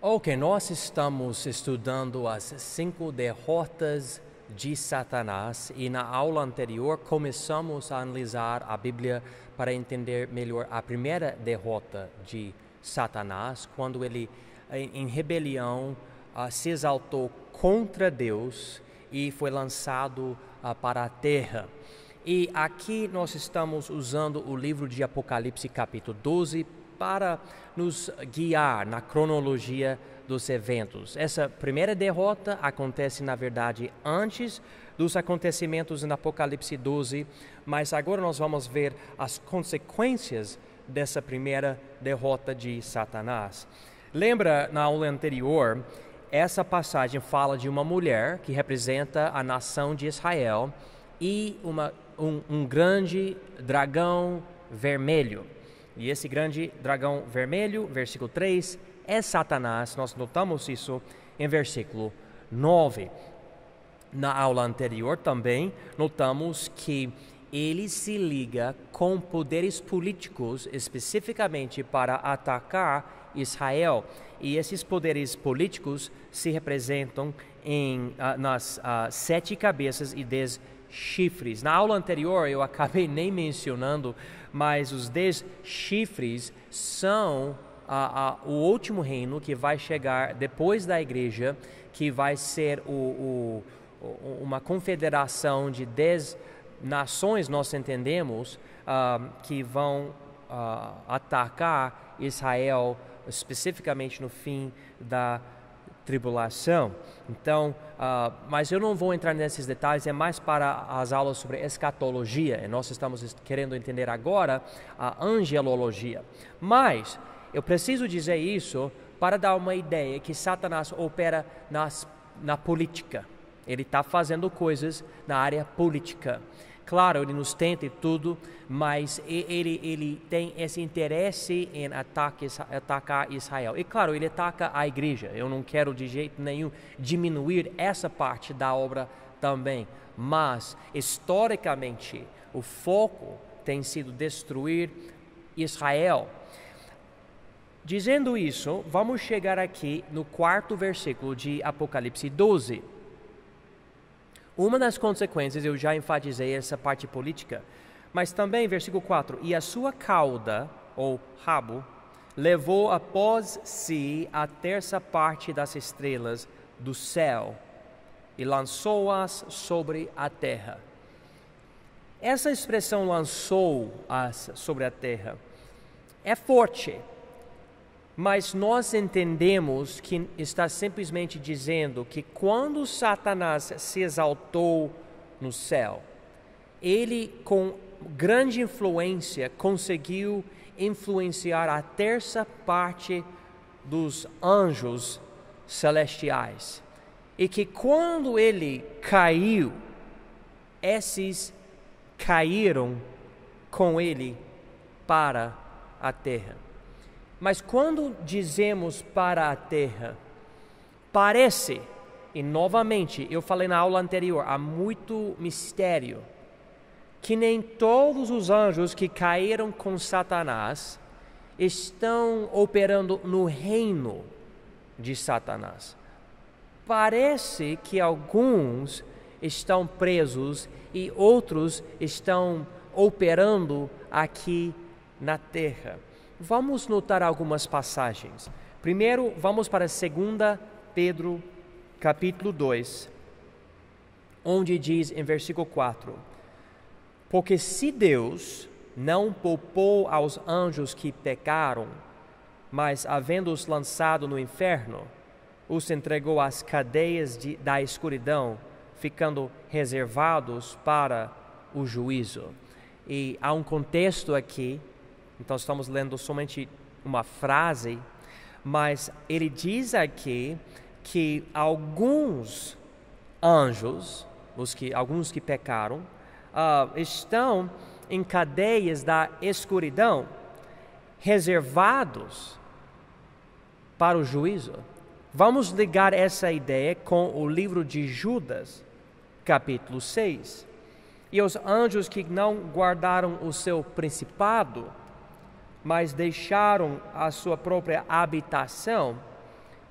Ok, nós estamos estudando as 5 derrotas de Satanás e na aula anterior começamos a analisar a Bíblia para entender melhor a primeira derrota de Satanás, quando ele, em rebelião, se exaltou contra Deus e foi lançado para a terra. E aqui nós estamos usando o livro de Apocalipse capítulo 12 para nos guiar na cronologia dos eventos. Essa primeira derrota acontece, na verdade, antes dos acontecimentos em Apocalipse 12, mas agora nós vamos ver as consequências dessa primeira derrota de Satanás. Lembra, na aula anterior, essa passagem fala de uma mulher que representa a nação de Israel e um grande dragão vermelho. E esse grande dragão vermelho, versículo 3, é Satanás. Nós notamos isso em versículo 9. Na aula anterior também notamos que ele se liga com poderes políticos especificamente para atacar Israel. E esses poderes políticos se representam nas 7 cabeças e 10 chifres. Na aula anterior eu acabei nem mencionando, mas os 10 chifres são o último reino que vai chegar depois da igreja, que vai ser uma confederação de 10 nações, nós entendemos, que vão atacar Israel especificamente no fim da tribulação. Então, mas eu não vou entrar nesses detalhes, é mais para as aulas sobre escatologia, e nós estamos querendo entender agora a angelologia. Mas eu preciso dizer isso para dar uma ideia que Satanás opera na política. Ele está fazendo coisas na área política. Claro, ele nos tenta e tudo, mas ele tem esse interesse em atacar Israel. E claro, ele ataca a igreja. Eu não quero de jeito nenhum diminuir essa parte da obra também. Mas, historicamente, o foco tem sido destruir Israel. Dizendo isso, vamos chegar aqui no 4º versículo de Apocalipse 12. Uma das consequências, eu já enfatizei essa parte política, mas também, versículo 4, e a sua cauda, ou rabo, levou após si a 3ª parte das estrelas do céu e lançou-as sobre a terra. Essa expressão lançou-as sobre a terra é forte, mas nós entendemos que está simplesmente dizendo que quando Satanás se exaltou no céu, ele com grande influência conseguiu influenciar a 3ª parte dos anjos celestiais. E que quando ele caiu, esses caíram com ele para a terra. Mas quando dizemos para a terra, parece, e novamente eu falei na aula anterior, há muito mistério, que nem todos os anjos que caíram com Satanás estão operando no reino de Satanás. Parece que alguns estão presos e outros estão operando aqui na terra. Vamos notar algumas passagens. Primeiro, vamos para 2 Pedro, capítulo 2, onde diz em versículo 4, porque se Deus não poupou aos anjos que pecaram, mas havendo-os lançado no inferno, os entregou às cadeias da escuridão, ficando reservados para o juízo. E há um contexto aqui. Então estamos lendo somente uma frase, mas ele diz aqui que alguns anjos, alguns que pecaram, estão em cadeias da escuridão, reservados para o juízo. Vamos ligar essa ideia com o livro de Judas, capítulo 6. E os anjos que não guardaram o seu principado, mas deixaram a sua própria habitação,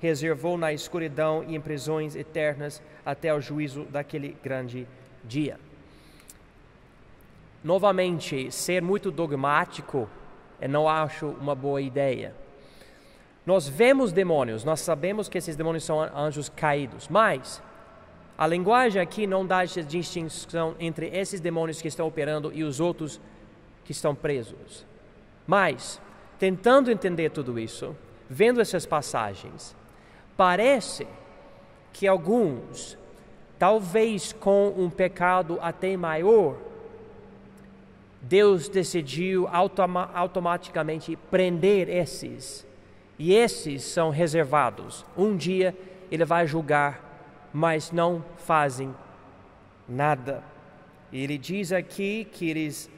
reservou na escuridão e em prisões eternas até o juízo daquele grande dia. Novamente, ser muito dogmático, eu não acho uma boa ideia. Nós vemos demônios, nós sabemos que esses demônios são anjos caídos, mas a linguagem aqui não dá essa distinção entre esses demônios que estão operando e os outros que estão presos. Mas, tentando entender tudo isso, vendo essas passagens, parece que alguns, talvez com um pecado até maior, Deus decidiu automaticamente prender esses. E esses são reservados. Um dia Ele vai julgar, mas não fazem nada. E Ele diz aqui que eles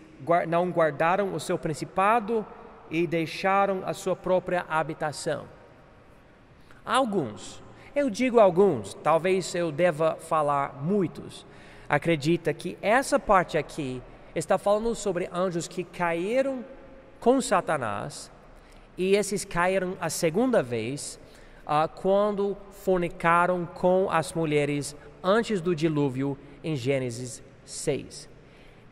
não guardaram o seu principado e deixaram a sua própria habitação. Alguns, eu digo alguns, talvez eu deva falar muitos, acredita que essa parte aqui está falando sobre anjos que caíram com Satanás, e esses caíram a segunda vez quando fornicaram com as mulheres antes do dilúvio em Gênesis 6.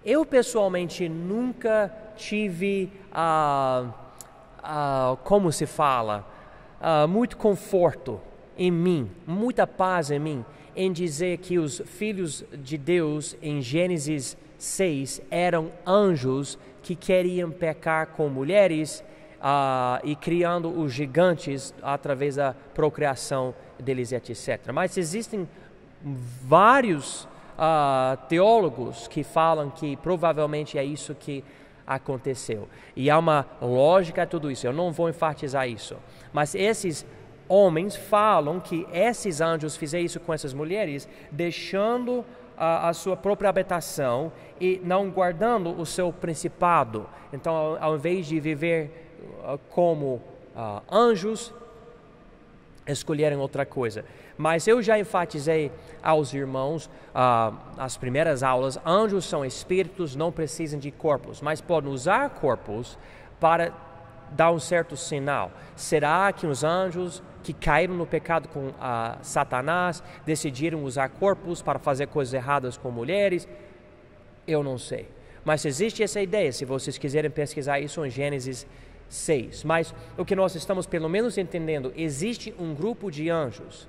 Eu pessoalmente nunca tive, como se fala, muito conforto em mim, muita paz em mim, em dizer que os filhos de Deus em Gênesis 6 eram anjos que queriam pecar com mulheres e criando os gigantes através da procriação deles, etc. Mas existem vários teólogos que falam que provavelmente é isso que aconteceu. E há uma lógica a tudo isso, eu não vou enfatizar isso. Mas esses homens falam que esses anjos fizeram isso com essas mulheres, deixando a sua própria habitação e não guardando o seu principado. Então, ao invés de viver como anjos, escolheram outra coisa. Mas eu já enfatizei aos irmãos, as primeiras aulas, anjos são espíritos, não precisam de corpos, mas podem usar corpos para dar um certo sinal. Será que os anjos que caíram no pecado com Satanás decidiram usar corpos para fazer coisas erradas com mulheres? Eu não sei. Mas existe essa ideia, se vocês quiserem pesquisar isso em Gênesis 6. Mas o que nós estamos pelo menos entendendo, existe um grupo de anjos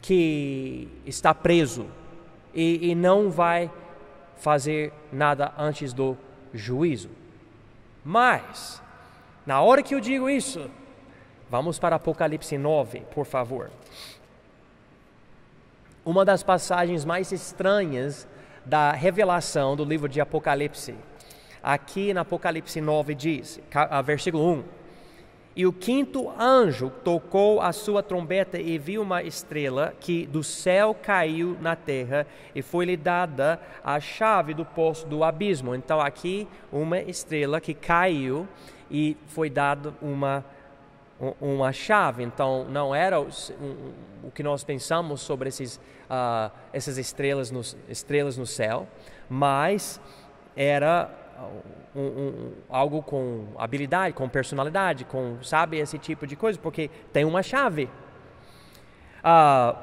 que está preso e não vai fazer nada antes do juízo. Mas, na hora que eu digo isso, vamos para Apocalipse 9, por favor. Uma das passagens mais estranhas da revelação do livro de Apocalipse. Aqui na Apocalipse 9 diz, versículo 1: E o quinto anjo tocou a sua trombeta e viu uma estrela que do céu caiu na terra e foi-lhe dada a chave do poço do abismo. Então aqui uma estrela que caiu e foi dada uma chave. Então não era o que nós pensamos sobre essas estrelas no céu, mas era algo com habilidade, com personalidade, sabe, esse tipo de coisa, porque tem uma chave.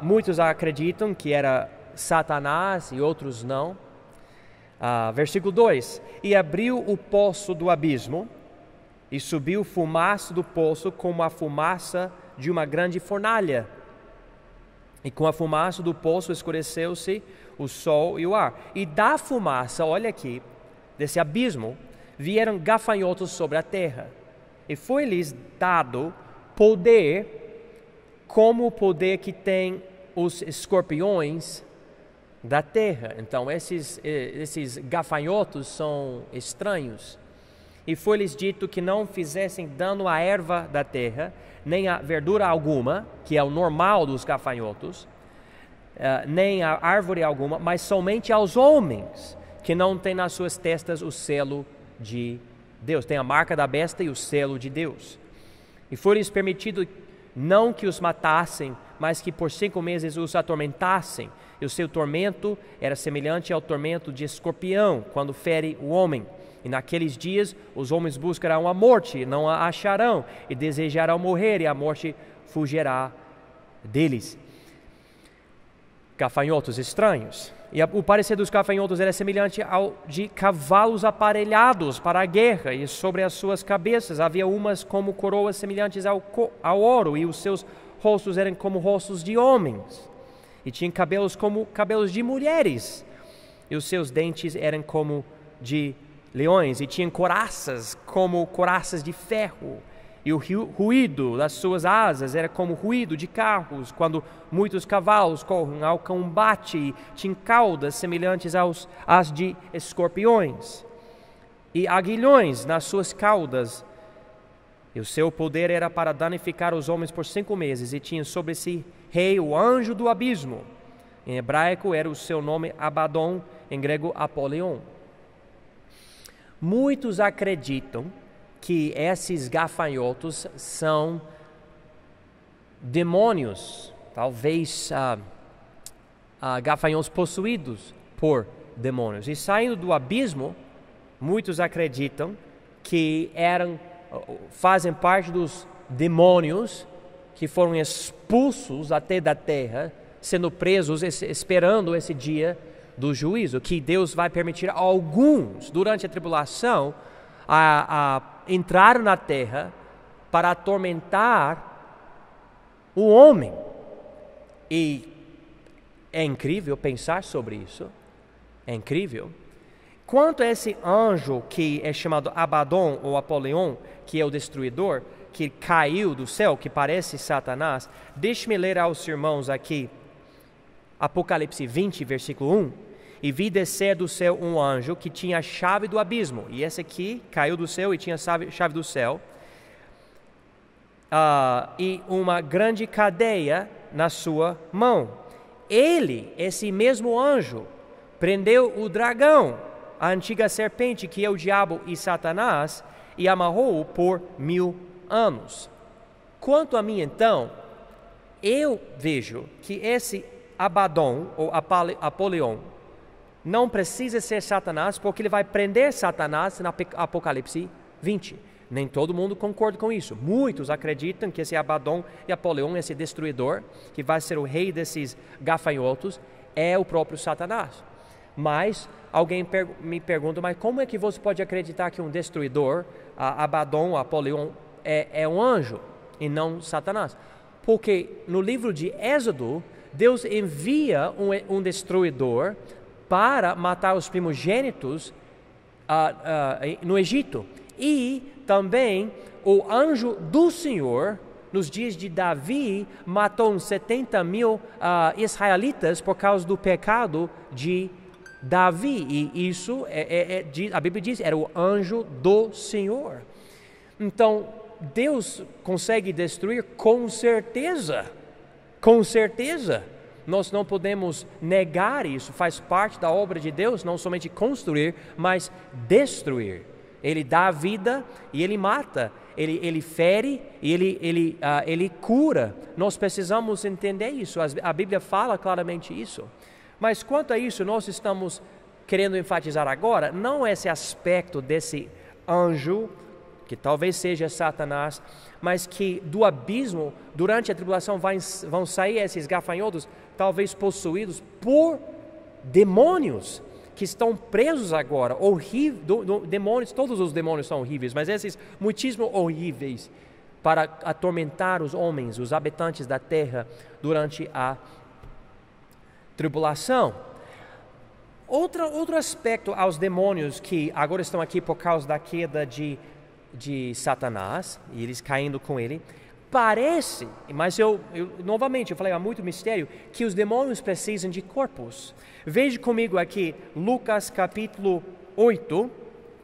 Muitos acreditam que era Satanás e outros não. Versículo 2: E abriu o poço do abismo, e subiu fumaça do poço como a fumaça de uma grande fornalha. E com a fumaça do poço escureceu-se o sol e o ar. E da fumaça, olha aqui, desse abismo, vieram gafanhotos sobre a terra. E foi-lhes dado poder, como o poder que tem os escorpiões da terra. Então, esses gafanhotos são estranhos. E foi-lhes dito que não fizessem dano à erva da terra, nem a verdura alguma, que é o normal dos gafanhotos, nem a árvore alguma, mas somente aos homens, que não têm nas suas testas o selo de Deus. Tem a marca da besta e o selo de Deus. E foi-lhes permitido não que os matassem, mas que por 5 meses os atormentassem. E o seu tormento era semelhante ao tormento de escorpião, quando fere o homem. E naqueles dias os homens buscarão a morte, não a acharão, e desejarão morrer, e a morte fugirá deles. Gafanhotos estranhos. E o parecer dos gafanhotos era semelhante ao de cavalos aparelhados para a guerra, e sobre as suas cabeças havia umas como coroas semelhantes ao ouro, e os seus rostos eram como rostos de homens, e tinham cabelos como cabelos de mulheres, e os seus dentes eram como de leões, e tinham coraças como coraças de ferro, e o ruído das suas asas era como ruído de carros, quando muitos cavalos correm ao combate, e tinham caudas semelhantes às de escorpiões, e aguilhões nas suas caudas. E o seu poder era para danificar os homens por 5 meses, e tinha sobre si rei, o anjo do abismo. Em hebraico era o seu nome Abaddon, em grego Apoleon. Muitos acreditam que esses gafanhotos são demônios, talvez gafanhotos possuídos por demônios. E saindo do abismo, muitos acreditam que fazem parte dos demônios que foram expulsos até da terra, sendo presos, esperando esse dia do juízo, que Deus vai permitir a alguns, durante a tribulação, a entrar na terra para atormentar o homem. E é incrível pensar sobre isso. É incrível. Quanto a esse anjo que é chamado Abaddon ou Apoleon, que é o destruidor, que caiu do céu, que parece Satanás, deixe-me ler aos irmãos aqui Apocalipse 20, versículo 1. E vi descer do céu um anjo que tinha a chave do abismo. E esse aqui caiu do céu e tinha a chave do céu. E uma grande cadeia na sua mão. Ele, esse mesmo anjo, prendeu o dragão, a antiga serpente, que é o diabo e Satanás, e amarrou-o por 1000 anos. Quanto a mim, então, eu vejo que esse Abaddon ou Apoleon não precisa ser Satanás, porque ele vai prender Satanás na Apocalipse 20. Nem todo mundo concorda com isso. Muitos acreditam que esse Abaddon e Apoleon, esse destruidor, que vai ser o rei desses gafanhotos, é o próprio Satanás. Mas alguém me pergunta, mas como é que você pode acreditar que um destruidor, Abaddon, Apoleon, é um anjo e não Satanás? Porque no livro de Êxodo, Deus envia um destruidor para matar os primogênitos no Egito. E também o anjo do Senhor, nos dias de Davi, matou uns 70 mil israelitas por causa do pecado de Davi. E isso, a Bíblia diz, era o anjo do Senhor. Então, Deus consegue destruir com certeza. Com certeza. Nós não podemos negar isso, faz parte da obra de Deus, não somente construir, mas destruir. Ele dá a vida e ele mata, ele fere e ele cura. Nós precisamos entender isso, a Bíblia fala claramente isso. Mas quanto a isso, nós estamos querendo enfatizar agora, não esse aspecto desse anjo, que talvez seja Satanás, mas que do abismo, durante a tribulação, vão sair esses gafanhotos, talvez possuídos por demônios, que estão presos agora, demônios, todos os demônios são horríveis, mas esses muitíssimo horríveis, para atormentar os homens, os habitantes da terra, durante a tribulação. Outro aspecto aos demônios que agora estão aqui por causa da queda de Satanás, e eles caindo com ele, parece, mas novamente eu falei, há muito mistério, que os demônios precisam de corpos. Veja comigo aqui Lucas capítulo 8,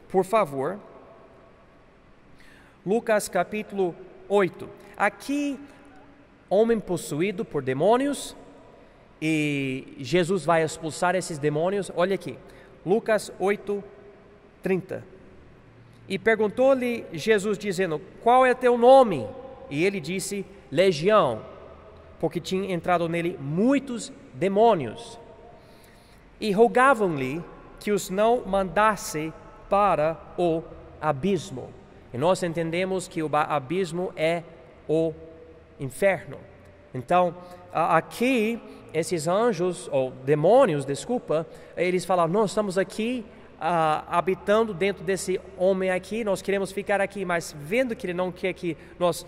por favor. Lucas capítulo 8. Aqui, homem possuído por demônios, e Jesus vai expulsar esses demônios. Olha aqui, Lucas 8, 30. E perguntou-lhe Jesus, dizendo, qual é teu nome? E ele disse, Legião, porque tinha entrado nele muitos demônios. E rogavam-lhe que os não mandasse para o abismo. E nós entendemos que o abismo é o inferno. Então, aqui, esses anjos, ou demônios, desculpa, eles falam, nós estamos aqui habitando dentro desse homem aqui, nós queremos ficar aqui, mas vendo que ele não quer que nós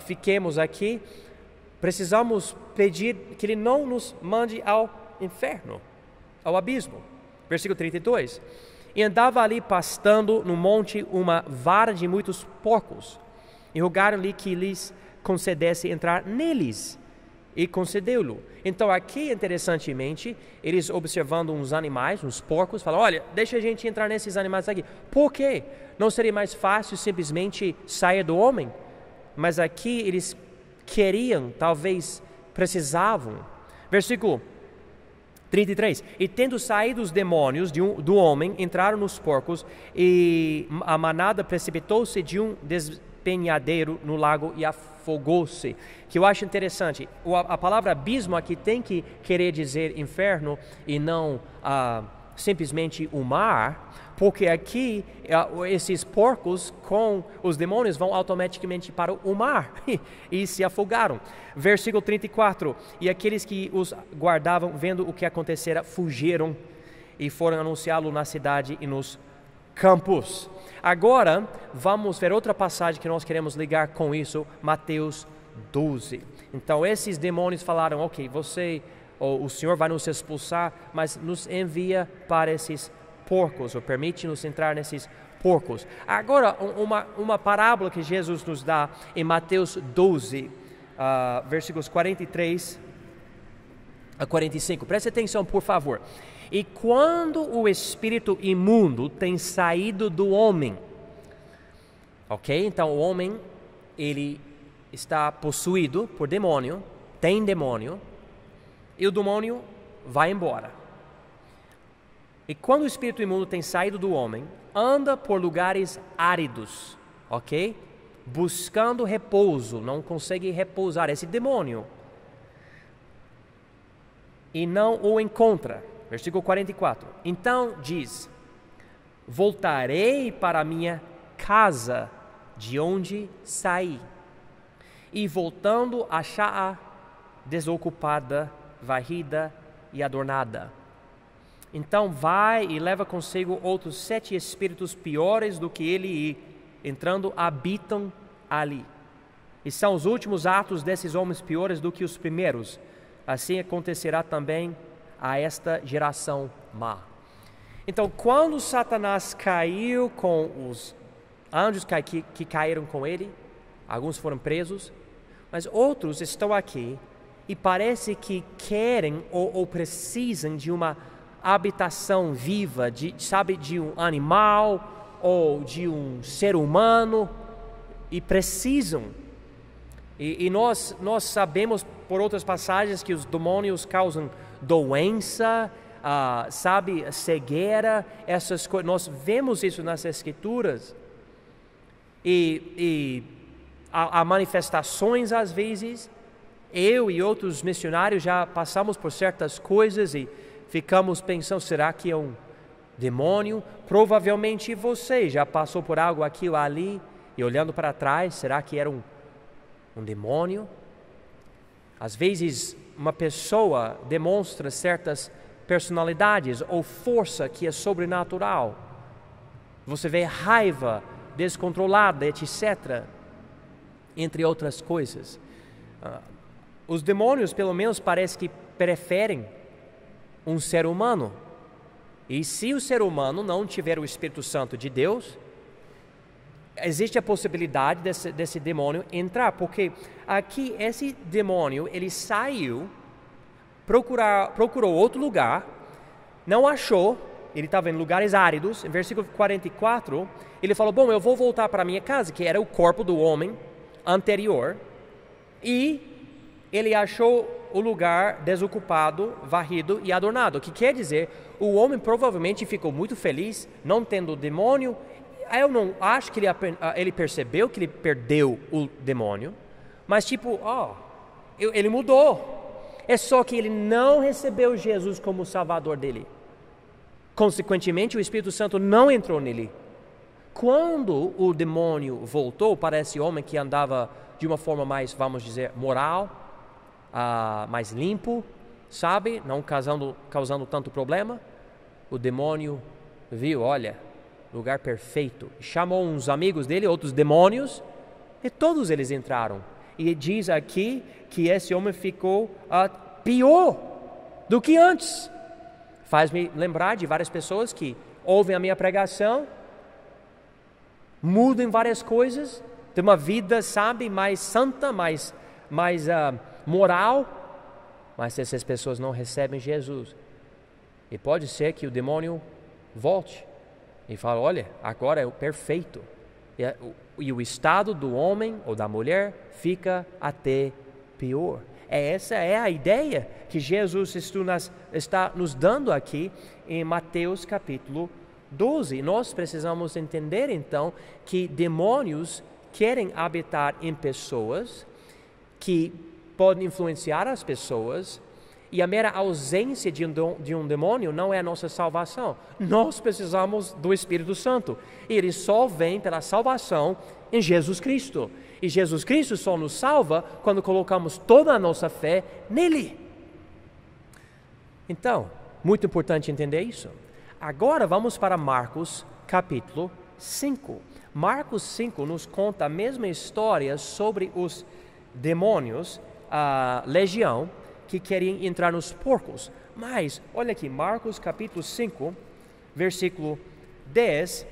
fiquemos aqui, precisamos pedir que ele não nos mande ao inferno, ao abismo. Versículo 32. E andava ali pastando no monte uma vara de muitos porcos, e rogaram-lhe que lhes concedesse entrar neles, e concedeu-lhe. Então aqui, interessantemente, eles observando uns animais, uns porcos, falam, olha, deixa a gente entrar nesses animais aqui. Por quê? Não seria mais fácil simplesmente sair do homem? Mas aqui eles queriam, talvez precisavam. Versículo 33. E tendo saído os demônios do homem, entraram nos porcos, e a manada precipitou-se de um despenhadeiro no lago e afogou-se. Que eu acho interessante, a palavra abismo aqui tem que querer dizer inferno e não simplesmente o mar, porque aqui esses porcos com os demônios vão automaticamente para o mar e se afogaram. Versículo 34, e aqueles que os guardavam, vendo o que acontecera, fugiram e foram anunciá-lo na cidade e nos campos. Agora, vamos ver outra passagem que nós queremos ligar com isso, Mateus 12. Então, esses demônios falaram, ok, o Senhor vai nos expulsar, mas nos envia para esses porcos, ou permite-nos entrar nesses porcos. Agora, uma parábola que Jesus nos dá em Mateus 12, versículos 43 a 45. Preste atenção, por favor. E quando o espírito imundo tem saído do homem, ok? Então, o homem, ele está possuído por demônio, tem demônio, e o demônio vai embora. E quando o espírito imundo tem saído do homem, anda por lugares áridos, ok? Buscando repouso, não consegue repousar, esse demônio. E não o encontra. Versículo 44. Então diz, voltarei para a minha casa, de onde saí. E voltando, achá-a desocupada, varrida e adornada. Então vai e leva consigo outros 7 espíritos piores do que ele, e entrando habitam ali. E são os últimos atos desses homens piores do que os primeiros. Assim acontecerá também a esta geração má. Então, quando Satanás caiu com os anjos que caíram com ele, alguns foram presos, mas outros estão aqui e parece que querem ou precisam de uma habitação viva, de um animal ou de um ser humano, e precisam. E nós sabemos por outras passagens que os demônios causam doença, cegueira, essas coisas. Nós vemos isso nas Escrituras. E há manifestações às vezes. Eu e outros missionários já passamos por certas coisas e ficamos pensando, será que é um demônio? Provavelmente você já passou por algo aqui ou ali, e olhando para trás, será que era um demônio? Às vezes uma pessoa demonstra certas personalidades ou força que é sobrenatural. Você vê raiva descontrolada, etc., entre outras coisas. Os demônios, pelo menos, parece que preferem um ser humano. E se o ser humano não tiver o Espírito Santo de Deus, existe a possibilidade desse demônio entrar, porque aqui esse demônio, ele saiu, procurou outro lugar, não achou, ele estava em lugares áridos. Em versículo 44, ele falou, bom, eu vou voltar para a minha casa, que era o corpo do homem anterior, e ele achou o lugar desocupado, varrido e adornado, o que quer dizer, o homem provavelmente ficou muito feliz, não tendo o demônio. Eu não acho que ele percebeu que ele perdeu o demônio, mas ele mudou. É só que ele não recebeu Jesus como Salvador dele. Consequentemente, o Espírito Santo não entrou nele. Quando o demônio voltou para esse homem que andava de uma forma mais, vamos dizer, moral, mais limpo, sabe? Não causando tanto problema. O demônio viu, olha, lugar perfeito. Chamou uns amigos dele, outros demônios, e todos eles entraram. E diz aqui que esse homem ficou pior do que antes. Faz-me lembrar de várias pessoas que ouvem a minha pregação, mudam várias coisas, têm uma vida, sabe, mais santa, mais moral, mas essas pessoas não recebem Jesus. E pode ser que o demônio volte e fale, olha, agora é o perfeito. E o estado do homem ou da mulher fica até pior. Essa é a ideia que Jesus está nos dando aqui em Mateus capítulo 12. Nós precisamos entender então que demônios querem habitar em pessoas, que podem influenciar as pessoas, e a mera ausência de um demônio não é a nossa salvação. Nós precisamos do Espírito Santo. E ele só vem pela salvação em Jesus Cristo. E Jesus Cristo só nos salva quando colocamos toda a nossa fé nele. Então, muito importante entender isso. Agora vamos para Marcos capítulo 5. Marcos 5 nos conta a mesma história sobre os demônios, a legião, que queriam entrar nos porcos. Mas, olha aqui, Marcos capítulo 5, versículo 10,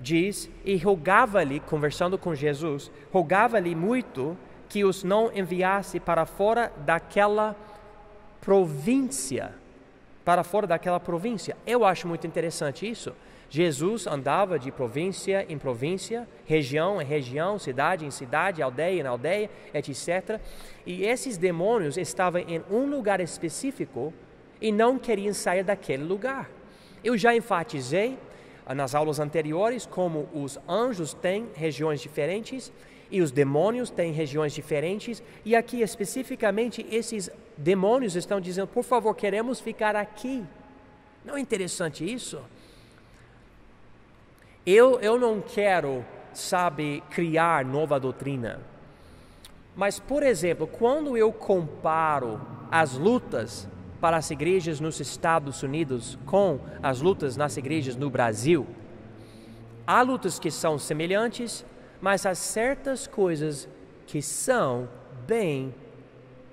diz, e rogava-lhe, conversando com Jesus, rogava-lhe muito que os não enviasse para fora daquela província. Para fora daquela província. Eu acho muito interessante isso. Jesus andava de província em província, região em região, cidade em cidade, aldeia em aldeia, etc. E esses demônios estavam em um lugar específico e não queriam sair daquele lugar. Eu já enfatizei nas aulas anteriores como os anjos têm regiões diferentes e os demônios têm regiões diferentes. E aqui especificamente esses demônios estão dizendo, por favor, queremos ficar aqui. Não é interessante isso? Eu não quero, sabe, criar nova doutrina. Mas, por exemplo, quando eu comparo as lutas para as igrejas nos Estados Unidos com as lutas nas igrejas no Brasil, há lutas que são semelhantes, mas há certas coisas que são bem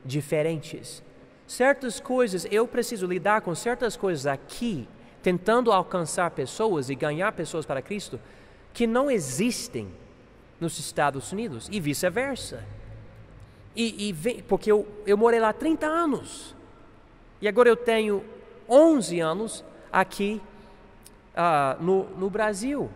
diferentes. Certas coisas, eu preciso lidar com certas coisas aqui, tentando alcançar pessoas e ganhar pessoas para Cristo, que não existem nos Estados Unidos e vice-versa. Porque eu morei lá 30 anos e agora eu tenho 11 anos aqui no Brasil.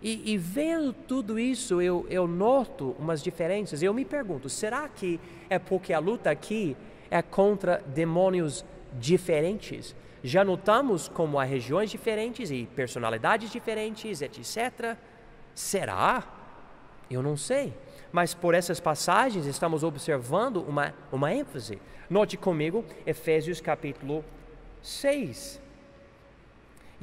E vendo tudo isso, eu noto umas diferenças. Eu me pergunto, será que é porque a luta aqui é contra demônios diferentes? Já notamos como há regiões diferentes e personalidades diferentes, etc. Será? Eu não sei. Mas por essas passagens estamos observando uma ênfase. Note comigo Efésios capítulo 6.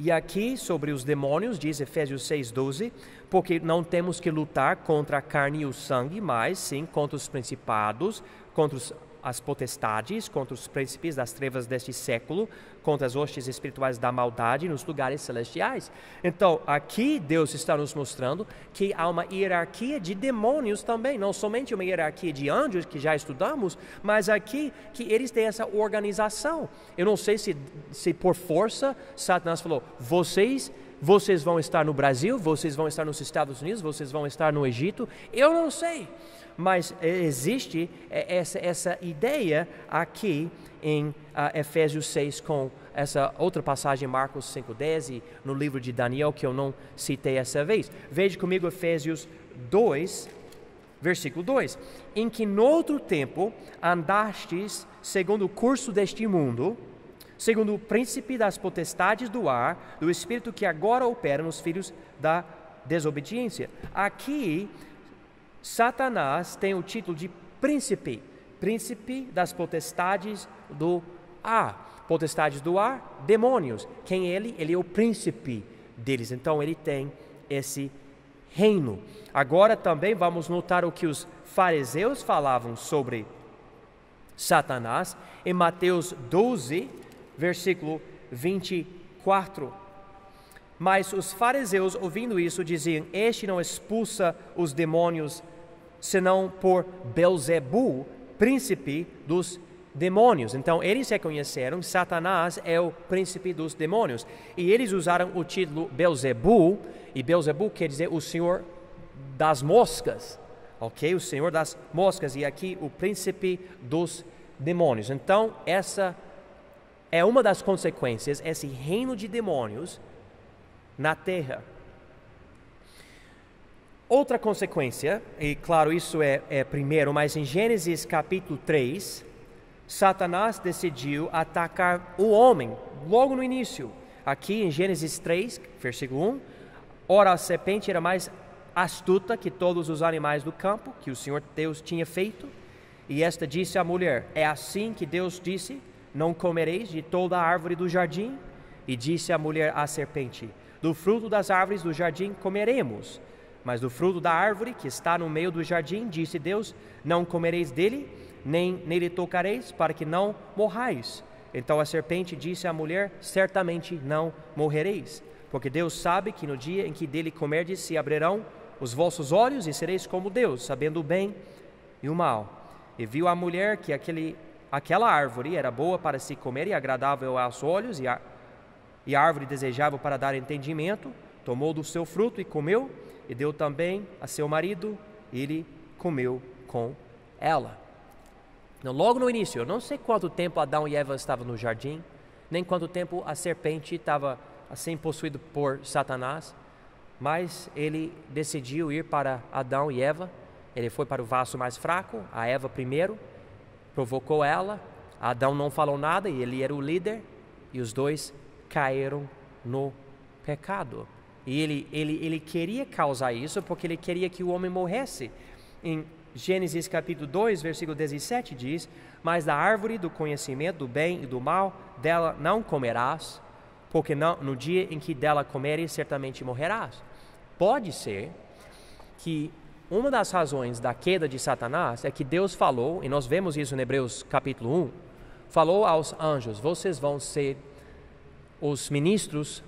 E aqui sobre os demônios diz Efésios 6:12, porque não temos que lutar contra a carne e o sangue, mas sim contra os principados, contra as potestades, contra os príncipes das trevas deste século, contra as hostes espirituais da maldade nos lugares celestiais. Então, aqui Deus está nos mostrando que há uma hierarquia de demônios também, não somente uma hierarquia de anjos, que já estudamos, mas aqui que eles têm essa organização. Eu não sei se por força Satanás falou, vocês vão estar no Brasil, vocês vão estar nos Estados Unidos, vocês vão estar no Egito, eu não sei. Mas existe essa ideia aqui em Efésios 6 com essa outra passagem, Marcos 5:10 e no livro de Daniel, que eu não citei essa vez. Veja comigo Efésios 2, versículo 2. Em que noutro tempo andastes segundo o curso deste mundo, segundo o príncipe das potestades do ar, do espírito que agora opera nos filhos da desobediência. Aqui Satanás tem o título de príncipe das potestades do ar. Potestades do ar, demônios. Quem é ele? Ele é o príncipe deles. Então ele tem esse reino. Agora também vamos notar o que os fariseus falavam sobre Satanás, em Mateus 12, versículo 24. Mas os fariseus, ouvindo isso, diziam: este não expulsa os demônios, senão por Belzebu, príncipe dos demônios. Então, eles reconheceram que Satanás é o príncipe dos demônios. E eles usaram o título Belzebu, e Belzebu quer dizer o senhor das moscas. Ok? O senhor das moscas, e aqui o príncipe dos demônios. Então, essa é uma das consequências, esse reino de demônios na terra. Outra consequência, e claro, isso é primeiro, mas em Gênesis capítulo 3, Satanás decidiu atacar o homem, logo no início. Aqui em Gênesis 3, versículo 1, ora a serpente era mais astuta que todos os animais do campo que o Senhor Deus tinha feito, e esta disse à mulher: é assim que Deus disse, não comereis de toda a árvore do jardim? E disse a mulher à serpente: do fruto das árvores do jardim comeremos, mas do fruto da árvore que está no meio do jardim, disse Deus, não comereis dele, nem nele tocareis, para que não morrais. Então a serpente disse à mulher: certamente não morrereis, porque Deus sabe que no dia em que dele comerdes se abrirão os vossos olhos e sereis como Deus, sabendo o bem e o mal. E viu a mulher que aquela árvore era boa para se comer e agradável aos olhos, e a árvore desejável para dar entendimento, tomou do seu fruto e comeu, e deu também a seu marido, e ele comeu com ela. Então, logo no início, eu não sei quanto tempo Adão e Eva estavam no jardim, nem quanto tempo a serpente estava assim possuída por Satanás, mas ele decidiu ir para Adão e Eva. Ele foi para o vaso mais fraco, a Eva primeiro, provocou ela, Adão não falou nada e ele era o líder, e os dois caíram no pecado. E ele queria causar isso porque ele queria que o homem morresse. Em Gênesis capítulo 2, versículo 17 diz: mas da árvore do conhecimento do bem e do mal, dela não comerás, porque no dia em que dela comeres, certamente morrerás. Pode ser que uma das razões da queda de Satanás é que Deus falou, e nós vemos isso em Hebreus capítulo 1, falou aos anjos: vocês vão ser os ministros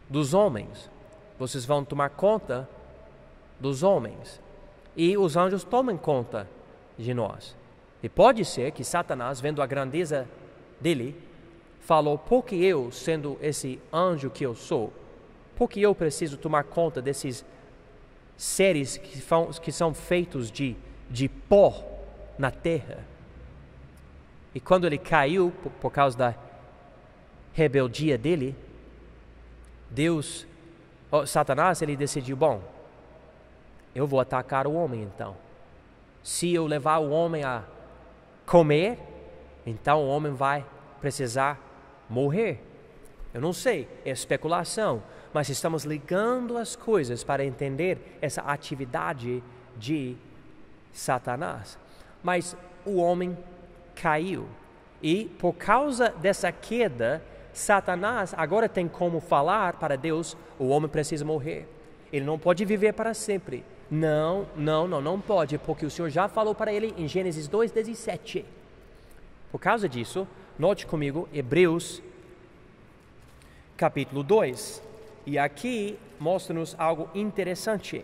dos homens, vocês vão tomar conta dos homens, e os anjos tomam conta de nós. E pode ser que Satanás, vendo a grandeza dele, falou: porque eu, sendo esse anjo que eu sou, porque eu preciso tomar conta desses seres que são feitos de pó na terra? E quando ele caiu por causa da rebeldia dele, Satanás, ele decidiu: bom, eu vou atacar o homem então. Se eu levar o homem a comer, então o homem vai precisar morrer. Eu não sei, é especulação, mas estamos ligando as coisas para entender essa atividade de Satanás. Mas o homem caiu, e por causa dessa queda, Satanás agora tem como falar para Deus: o homem precisa morrer, ele não pode viver para sempre. Não pode, porque o Senhor já falou para ele em Gênesis 2:17. Por causa disso, note comigo Hebreus capítulo 2, e aqui mostra-nos algo interessante.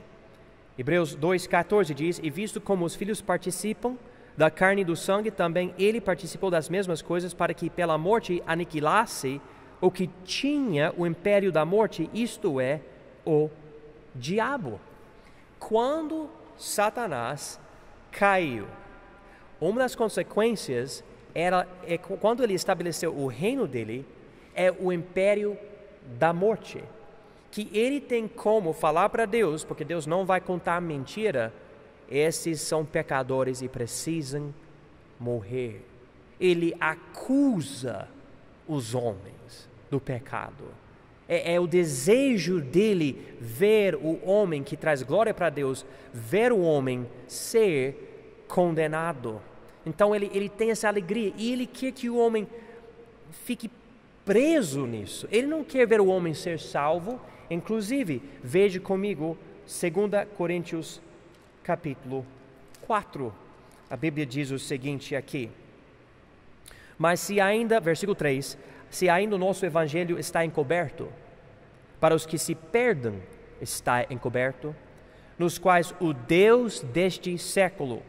Hebreus 2:14 diz: e visto como os filhos participam da carne e do sangue, também ele participou das mesmas coisas, para que pela morte aniquilasse o que tinha o império da morte, isto é, o diabo. Quando Satanás caiu, uma das consequências quando ele estabeleceu o reino dele, é o império da morte, que ele tem como falar para Deus, porque Deus não vai contar mentira: esses são pecadores e precisam morrer. Ele acusa os homens do pecado. É o desejo dele ver o homem, que traz glória para Deus, ver o homem ser condenado. Então ele tem essa alegria, e ele quer que o homem fique preso nisso. Ele não quer ver o homem ser salvo. Inclusive, veja comigo 2 Coríntios capítulo 4. A Bíblia diz o seguinte aqui: Mas se ainda, versículo 3, se ainda o nosso evangelho está encoberto, para os que se perdem está encoberto, nos quais o Deus deste século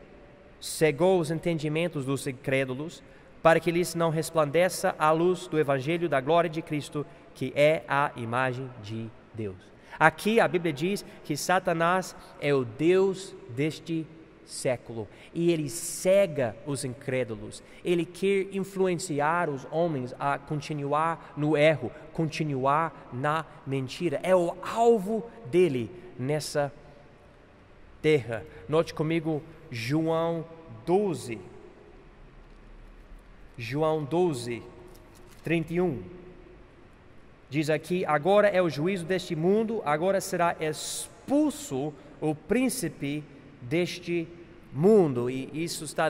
cegou os entendimentos dos incrédulos, para que lhes não resplandeça a luz do evangelho da glória de Cristo, que é a imagem de Deus. Aqui a Bíblia diz que Satanás é o Deus deste século e ele cega os incrédulos. Ele quer influenciar os homens a continuar no erro, continuar na mentira. É o alvo dele nessa terra. Note comigo João 12. João 12, 31. Diz aqui: agora é o juízo deste mundo, agora será expulso o príncipe deste mundo. E isso está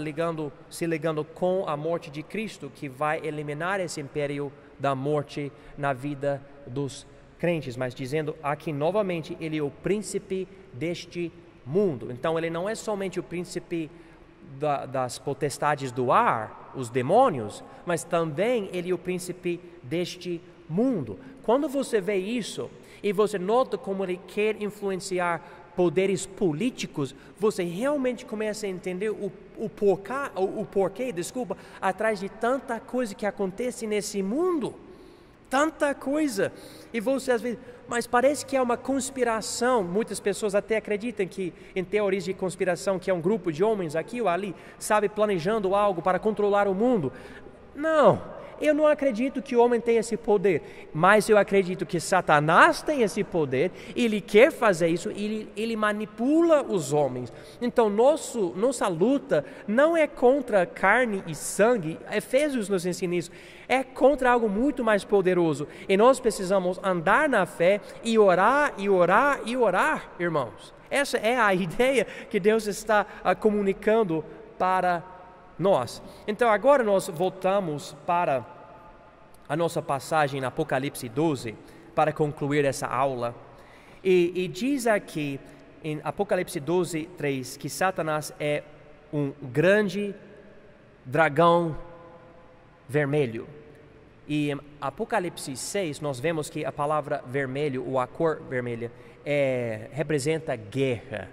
se ligando com a morte de Cristo, que vai eliminar esse império da morte na vida dos crentes. Mas dizendo aqui novamente, ele é o príncipe deste mundo. Então ele não é somente o príncipe das potestades do ar, os demônios, mas também ele é o príncipe deste mundo. Quando você vê isso e você nota como ele quer influenciar poderes políticos, você realmente começa a entender o porquê, atrás de tanta coisa que acontece nesse mundo. Tanta coisa. E você às vezes, mas parece que é uma conspiração. Muitas pessoas até acreditam que em teorias de conspiração, que é um grupo de homens aqui ou ali, sabe, planejando algo para controlar o mundo. Não. Eu não acredito que o homem tem esse poder, mas eu acredito que Satanás tem esse poder, ele quer fazer isso, ele manipula os homens. Então nossa luta não é contra carne e sangue, Efésios nos ensina isso, é contra algo muito mais poderoso. E nós precisamos andar na fé e orar, e orar, e orar, irmãos. Essa é a ideia que Deus está comunicando para nós. Então agora nós voltamos para a nossa passagem em Apocalipse 12 para concluir essa aula. E diz aqui em Apocalipse 12, 3 que Satanás é um grande dragão vermelho. E em Apocalipse 6 nós vemos que a palavra vermelho, ou a cor vermelha, representa guerra.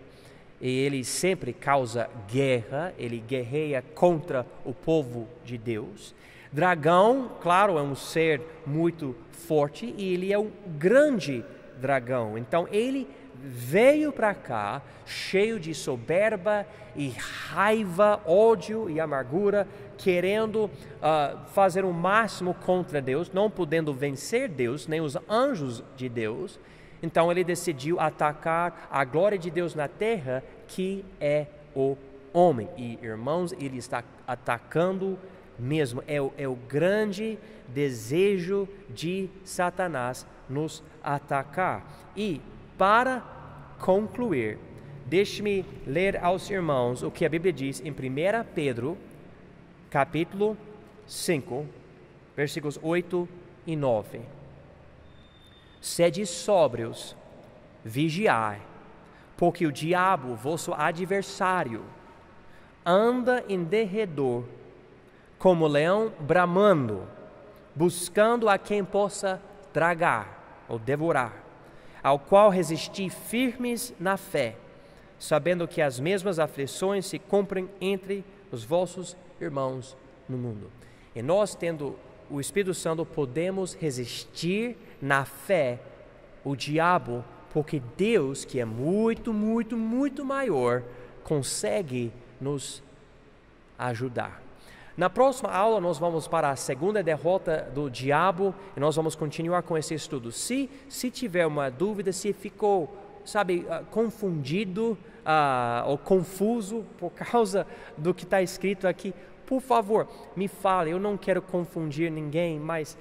E ele sempre causa guerra, ele guerreia contra o povo de Deus. Dragão, claro, é um ser muito forte e ele é um grande dragão. Então ele veio para cá cheio de soberba e raiva, ódio e amargura, querendo fazer o máximo contra Deus, não podendo vencer Deus, nem os anjos de Deus. Então ele decidiu atacar a glória de Deus na terra, que é o homem. E irmãos, ele está atacando mesmo. É o grande desejo de Satanás nos atacar. E para concluir, deixe-me ler aos irmãos o que a Bíblia diz em 1 Pedro, capítulo 5, versículos 8 e 9. Sede sóbrios, vigiai, porque o diabo, vosso adversário, anda em derredor, como leão bramando, buscando a quem possa tragar ou devorar, ao qual resisti firmes na fé, sabendo que as mesmas aflições se cumprem entre os vossos irmãos no mundo. E nós, tendo o Espírito Santo, podemos resistir na fé o diabo, porque Deus, que é muito, muito, muito maior, consegue nos ajudar. Na próxima aula nós vamos para a segunda derrota do diabo e nós vamos continuar com esse estudo. Se tiver uma dúvida, se ficou, confundido ou confuso por causa do que está escrito aqui, por favor, me fale. Eu não quero confundir ninguém, mas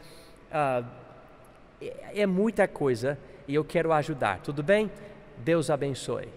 é muita coisa e eu quero ajudar. Tudo bem? Deus abençoe.